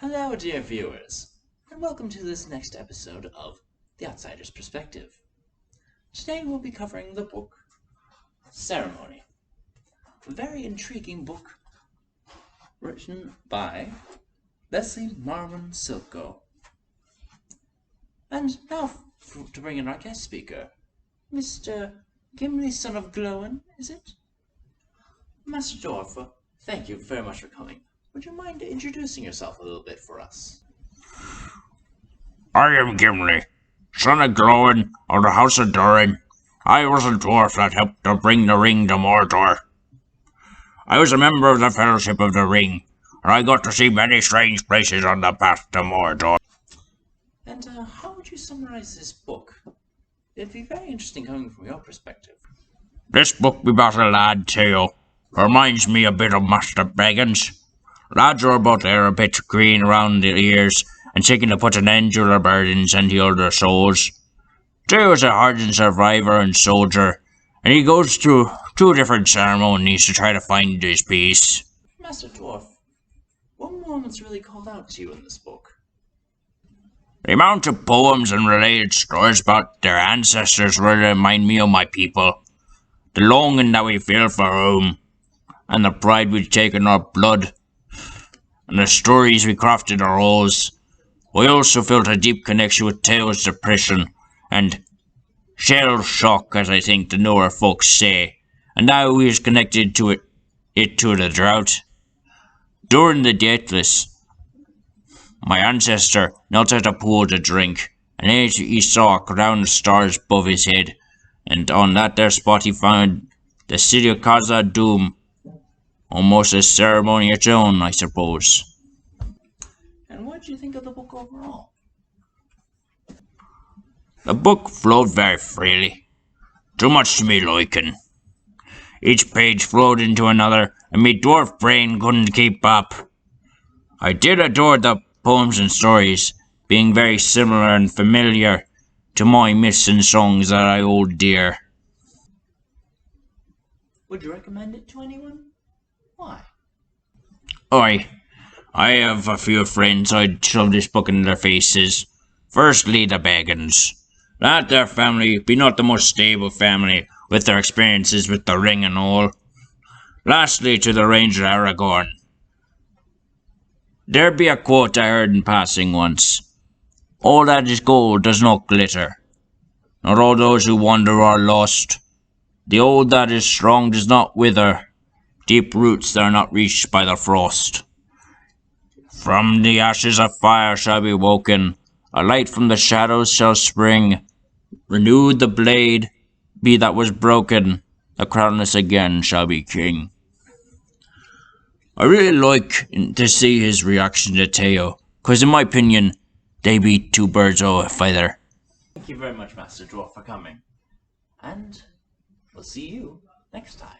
Hello, dear viewers, and welcome to this next episode of The Outsider's Perspective. Today we'll be covering the book Ceremony, a very intriguing book written by Leslie Marmon Silko. And now to bring in our guest speaker, Mr. Gimli, son of Glowin, is it? Master Dwarf, thank you very much for coming. Would you mind introducing yourself a little bit for us? I am Gimli, son of Glowin of the House of Durin. I was a dwarf that helped to bring the ring to Mordor. I was a member of the Fellowship of the Ring, and I got to see many strange places on the path to Mordor. And how would you summarize this book? It'd be very interesting coming from your perspective. This book be about a lad tale. Reminds me a bit of Master Baggins. Lads are about there a bit green around the ears and seeking to put an end to their burdens and heal their souls. Theo is a hardened survivor and soldier, and he goes through 2 different ceremonies to try to find his peace. Master Dwarf, what moments really called out to you in this book? The amount of poems and related stories about their ancestors really remind me of my people. The longing that we feel for home, and the pride we take in our blood, and the stories we craft in our halls. We also felt a deep connection with Theo's depression and shell shock, as I think the newer folks say, and now he is connected to it to the drought. During the Deathless, my ancestor knelt at a pool to drink, and as he saw a crown of stars above his head, and on that there spot he found the city of Khazad-dûm, almost a ceremony its own, I suppose. And what did you think of the book overall? The book flowed very freely, too much to me liking. Each page flowed into another, and me dwarf brain couldn't keep up. I did adore the poems and stories, being very similar and familiar to my myths and songs that I hold dear. Would you recommend it to anyone? Why? I have a few friends I'd shove this book in their faces. Firstly, the Baggins. That their family be not the most stable family, with their experiences with the ring and all. Lastly, to the Ranger Aragorn. There be a quote I heard in passing once. All that is gold does not glitter. Not all those who wander are lost. The old that is strong does not wither. Deep roots that are not reached by the frost. From the ashes of fire shall be woken, a light from the shadows shall spring. Renewed the blade, be that was broken, the crownless again shall be king. I really like to see his reaction to Theo, cause in my opinion, they be 2 birds of a feather. Thank you very much, Master Dwarf, for coming. And we'll see you next time.